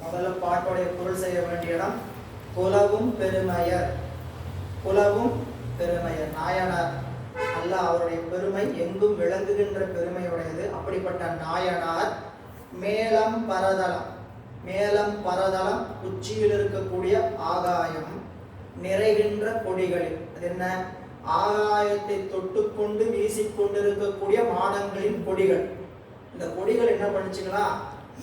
முதல்ல பாட்டோடைய பொருள் செய்ய வேண்டிய இடம் குலவும் பெருமையர். குலவும் பெருமையர் நாயனார் அல்ல, அவருடைய பெருமை எங்கும் விளங்குகின்ற பெருமையுடையது. அப்படிப்பட்ட நாயனார் மேலம் பரதலம், மேலம் பரதலம் உச்சியில் இருக்கக்கூடிய ஆகாயம் நிறைகின்ற கொடிகளில், அது என்ன, ஆகாயத்தை தொட்டுக்கொண்டு வீசிக்கொண்டிருக்கக்கூடிய மாடங்களின் கொடிகள். இந்த கொடிகள் என்ன பண்ணிச்சுங்களா,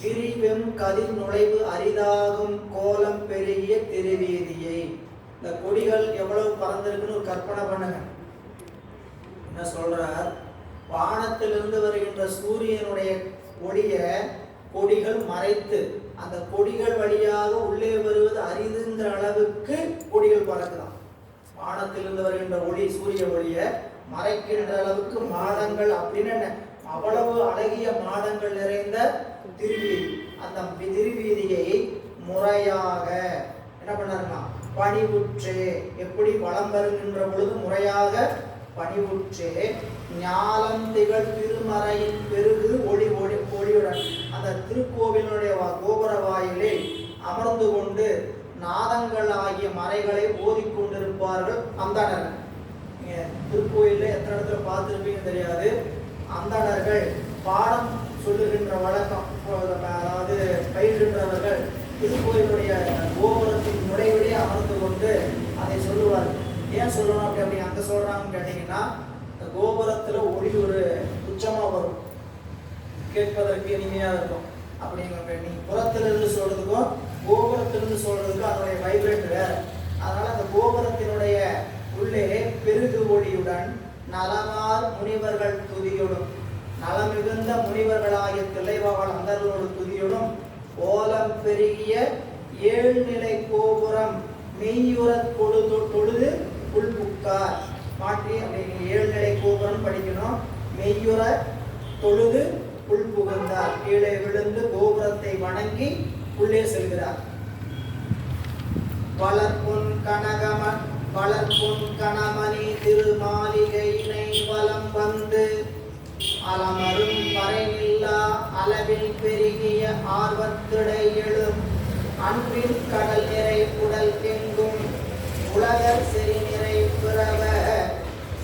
விரிவெம் கதிர் நுழைவு அரிதாகும் கோலம் பெருகிய திருவீதியை. இந்த கொடிகள் எவ்வளவு பறந்திருக்குன்னு ஒரு கற்பனை பண்ணுங்க. என்ன சொல்றார், வானத்திலிருந்து வருகின்ற சூரியனுடைய ஒளிய கொடிகள் மறைத்து அந்த கொடிகள் வழியாக உள்ளே வருவது அரிதுங்கிற அளவுக்கு கொடிகள் பறக்கலாம். வானத்திலிருந்து வருகின்ற ஒளி சூரிய ஒளிய மறைக்கின்ற அளவுக்கு மாடங்கள் அப்படின்னு அவ்வளவு அழகிய மாடங்கள் நிறைந்த திருவீதி. அந்த திருவீதியை முறையாக என்ன பண்ணாருன்னா பணிவுற்றே, எப்படி வலம் வருகின்ற பொழுது முறையாக பணிவுற்றே ஞாலம் திகழ் திருமறையின் பெருகு ஒளி ஒளி ஒளியுடன் அந்த திருக்கோவிலுடைய கோபுர வாயிலில் அமர்ந்து கொண்டு நாதங்கள் ஆகிய மறைகளை ஓதிக்கொண்டிருப்பார்கள் அந்தணர்கள். திருக்கோயிலில் எத்தனை இடத்துல பார்த்துருப்பீங்க தெரியாது. அந்தணர்கள் பாடம் சொல்லுகின்ற வழக்கம், அதாவது பயில்கின்றவர்கள் திருக்கோயிலுடைய கோபுரத்தின் நுழைவிலே அமர்ந்து கொண்டு அதை சொல்லுவார்கள். ஏன் சொல்லணும் அப்படி அங்கே சொல்றாங்கன்னு கேட்டீங்கன்னா, இந்த கோபுரத்தில் ஒளி ஒரு உச்சமாக வரும், கேட்பதற்கு இனிமையாக இருக்கும். அப்படிங்கிற நீங்க புறத்திலிருந்து சொல்றதுக்கும் கோபுரத்திலிருந்து சொல்றதுக்கும் அதனுடைய வைப்ரேட் வேற. அதனால அந்த கோபுரத்தினுடைய உள்ளே பெருகு ஒளியுடன் நலமார் முனிவர்கள் துதியோடும், நலமிகுந்த முனிவர்களாகிய தில்லைவாழ் அந்தர்களோடு துதியோடும் ஓலம் பெருகிய ஏழ்நிலை கோபுரம் மெய்யுற தொழுது உள்புக்கார். மாற்றி அப்படி ஏழ்நிலை கோபுரம் படிக்கணும். மெய்யுற தொழுது உள்புகுந்தார், கீழே விழுந்து கோபுரத்தை வணங்கி உள்ளே செல்கிறார். வளர்பொன் கணமணி திருமாளிகையினை வலம் வந்து அலமரும் பறைநில்லா அளவில் பெருகிய ஆர்வத்திடை எழும் அன்பின் கடல் நிறை உடல் எங்கும் உலகர் செறி நிறை பிறவ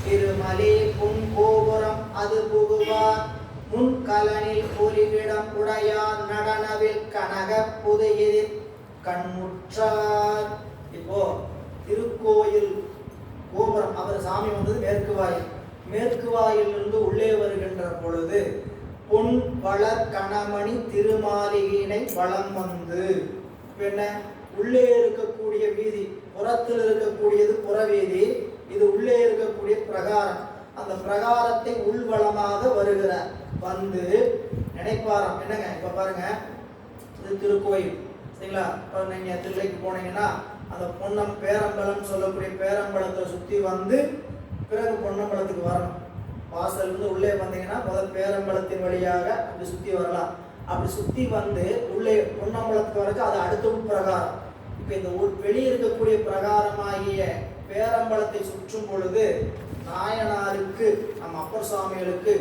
திருமலி புன் கோபுரம் அது புகுவார் முன்கலனில் ஒலிவிடம் உடையார் நடனவில் கனக புதையில் கண்முற்றார். இப்போ திருக்கோயில் கோபுரம், அவர் சாமி வந்தது மேற்கு வாயில். மேற்கு வாயிலிருந்து உள்ளே வருகின்ற பொழுது பொன் வளர் கணமணி திருமாளிகையினை வலம் வந்து, என்ன உள்ளே இருக்கக்கூடிய வீதி, புறத்தில் இருக்கக்கூடியது புறவீதி, இது உள்ளே இருக்கக்கூடிய பிரகாரம். அந்த பிரகாரத்தை உள்வளமாக வருகிறார். வந்து நினைப்பாராம், என்னங்க இப்ப பாருங்க, இது திருக்கோயில் சரிங்களா. இப்போ நீங்க தில்லைக்கு போனீங்கன்னா அந்த பொன்னம் பேரம்பலம் சொல்லக்கூடிய பேரம்பலத்தை சுற்றி வந்து பிறகு பொன்னம்பலத்துக்கு வரணும். வாசல் இருந்து உள்ளே வந்தீங்கன்னா முதல் பேரம்பலத்தின் வழியாக அப்படி சுற்றி வரலாம். அப்படி சுற்றி வந்து உள்ளே பொன்னம்பலத்துக்கு வரக்கு அது அடுத்த பிரகாரம். இப்போ இந்த வெளியே இருக்கக்கூடிய பிரகாரமாகிய பேரம்பலத்தை சுற்றும் பொழுது நாயனாருக்கு, நம்ம அப்பர் சுவாமிகளுக்கு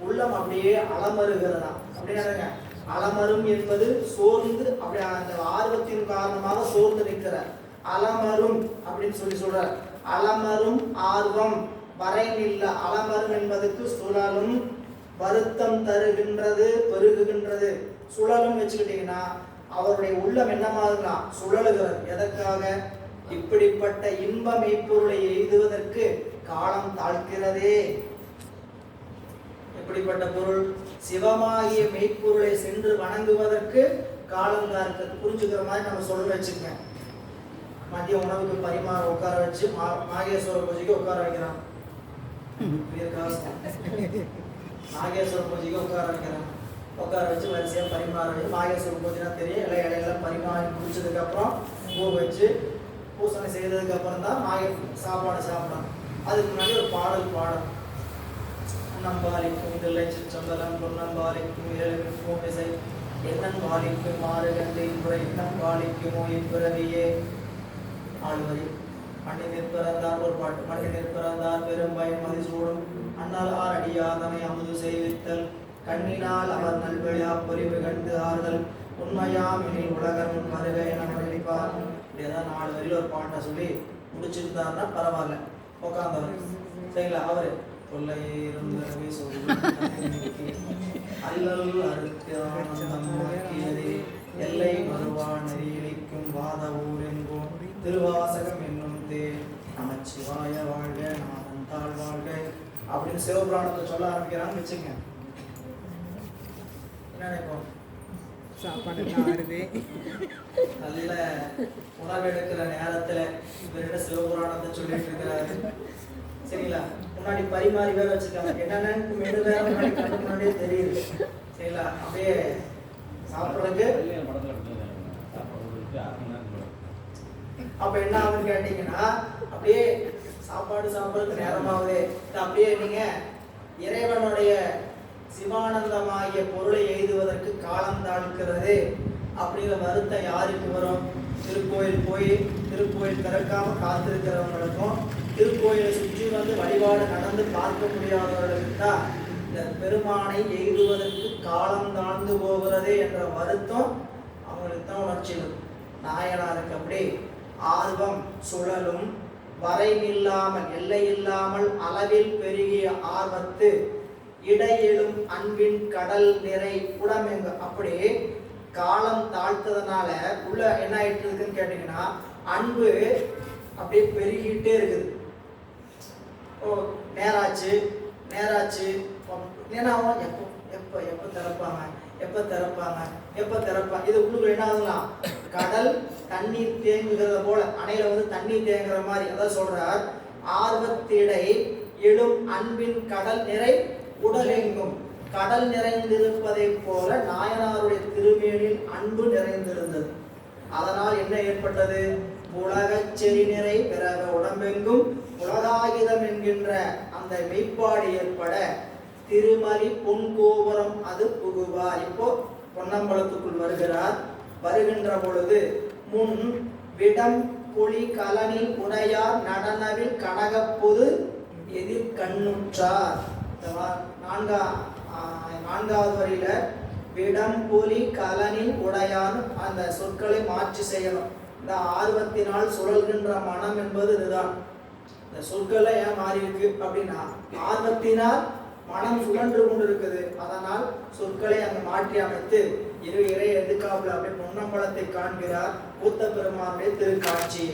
உள்ளம் அப்படியே அலமருகிறதா. அப்படின்னா அலமரும் என்பது சோர்ந்து, அப்படி அந்த ஆர்வத்தின் காரணமாக சோர்ந்து நிற்கிறார். அலமரும் அப்படின்னு சொல்றார். அலமரும் ஆர்வம் வரை நில்ல. அலமரும் என்பதற்கு சுழலும், வருத்தம் தருகின்றது, பெருகுகின்றது. சுழலும் வச்சுக்கிட்டீங்கன்னா அவருடைய உள்ளம் என்னமாகலாம், சுழலுகிறது. எதற்காக? இப்படிப்பட்ட இன்ப மெய்ப்பொருளை எய்துவதற்கு காலம் தாழ்கிறதே. எப்படிப்பட்ட பொருள்? சிவமாகிய மெய்ப்பொருளை சென்று வணங்குவதற்கு காலம் தான் இருக்கிறது. புரிஞ்சுக்கிற மாதிரி நம்ம சொல்ல வச்சுக்கேன். மதிய உணவுக்கு பரிமாற உட்கார வச்சு நாகேஸ்வர பூஜைக்கு உட்கார வைக்கிறான். நாகேஸ்வர பூஜைக்கு உட்கார வைக்கிறான். உட்கார வச்சு வரிசையாக பரிமாற வச்சு, நாகேஸ்வர பூஜைனா தெரியும், இலையெல்லாம் பரிமாறி முடிச்சதுக்கு அப்புறம் பூ வச்சு பூசணை செய்ததுக்கு அப்புறம் தான் சாப்பாடு சாப்பிடணும். அதுக்கு முன்னாடி ஒரு பாடல் பாடணும். நம்பாலிக்கும் தில்லை சிற்றம்பலம் பொன்னம்பாலிக்கும் இரவின் பூமிசை என்னன் பாலிக்கும் மாறு கண்டை முறை இன்னம் பாலிக்குமோ இப்பிறவியே. ஆழ்வரி மண்ணி நிற்பிறந்தார் ஒரு பாட்டு. மண்ணி நிற்பிறந்தார் பெரும் பயம் மதிசூடும் அண்ணலார் அடியாதனை அமுது செய்வித்தல் கண்ணினால் அவர் நல்வழியா பொறிவு கண்டு ஆறுதல் உண்மையாமெனில் உலகம் வருக என அறிவிப்பார். இப்படியேதான் 4 வரியில ஒரு பாட்டை சொல்லி முடிச்சிருந்தாருன்னா பரவாயில்ல, உட்காந்தவர். சரிங்களா? அவரு கொள்ளையிருந்தவே சொல்லி அல்லல் அறுத்தானந்தம் நோக்கியதே எல்லை வருவா நெறியிலிக்கும் வாத ஊர் என்போம் திருவாசகம் என்னும் தேர் நமச்சிவாய வாழ்க நாதன் தாழ் வாழ்க அப்படின்னு சிவபுராணத்தை சொல்ல ஆரம்பிக்கிறான்னு வச்சுங்க. என்ன நினைப்போம்? சாப்பாடு நல்ல உணவெடுக்கிற நேரத்துல இவரிட சிவபுராணத்தை சொல்லிட்டு இருக்கிறாரு. சரிங்களா? முன்னாடி பரிமாறி வேற வச்சுக்காங்க, என்னன்னு மெனு வேற முன்னாடி கண்ணு முன்னாடியே தெரியுது. சரிங்களா? அப்படியே சாப்பிட்றதுக்கு அப்ப என்ன ஆகுன்னு கேட்டீங்கன்னா, அப்படியே சாப்பாடு சாப்பிட்றதுக்கு நேரமாகுது. அப்படியே நீங்க இறைவனுடைய சிவானந்தமாகிய பொருளை எய்துவதற்கு காலம் தாழ்க்கிறது அப்படிங்கிற வருத்தம் யாருக்கு வரும்? திருக்கோயில் போய் திருக்கோயில் திறக்காம காத்திருக்கிறவங்களுக்கும் திருக்கோயிலை சுற்றி வந்து வழிபாடு நடந்து பார்க்க முடியாதவர்களுக்கு தான் இந்த பெருமானை எய்துவதற்கு காலம் தாழ்ந்து போகிறது என்ற வருத்தம் அவங்களுக்கு தான் உணர்ச்சிகள். நாயனாருக்கு அப்படி ஆர்வம் சுழலும் வரைவில்லாமல் எல்லையில்லாமல் அளவில் பெருகிய ஆர்வத்து இடையிலும் அன்பின் கடல் நிறை உடமெங்க. அப்படி காலம் தாழ்த்ததுனால உள்ள என்ன ஆயிட்டு இருக்குன்னு கேட்டீங்கன்னா, அன்பு அப்படியே பெருகிட்டே இருக்குது. ஓ நேராச்சு நேராச்சு ஏன்னா எப்போ எப்போ எப்போ திறப்பாங்க எப்போ திறப்பாங்க எப்போ திறப்பாங்க. இது உள்ளுக்குள்ள என்ன ஆகலாம்? கடல் தண்ணீர் தேங்குகிறத போல, அணையில வந்து தண்ணீர் தேங்குற மாதிரி. அதான் சொல்றார், ஆர்வத்திடை எழும் அன்பின் கடல் நிறை உடலெங்கும். கடல் நிறைந்திருப்பதை போல நாயனாருடைய திருமேனில் அன்பு நிறைந்திருந்தது. அதனால் என்ன ஏற்பட்டது? உலகச் செறி நிறை பிறக உடம்பெங்கும் உலகாகிதம் என்கின்ற அந்த மெய்ப்பாடு ஏற்பட திருமலி பொன்கோபுரம் அது புகுவார். இப்போ பொன்னம்பலத்துக்குள் வருகிறார். வருகின்ற பொழுது முன் விடம் புலி கலனில் உடையார் நடனவில் கனகப்பொது எதிர் கண்ணுற்றார். நான்காவது வரியில விடம் புலி கலனில் உடையார் அந்த சொற்களை மாற்றி செய்யணும். இந்த ஆர்வத்தினால் சுழல்கின்ற மனம் என்பது இதுதான். இந்த சொற்களை ஏன் மாறி இருக்கு அப்படின்னா, ஆர்வத்தினால் மனம் சுழன்று கொண்டு இருக்குது. அதனால் சொற்களை அங்கு மாற்றி அமைத்து இறை எதுக்காப்புல அப்படியே பொன்னம்பலத்தை காண்கிறார். கூத்த பெருமானுடைய திருக்காட்சி.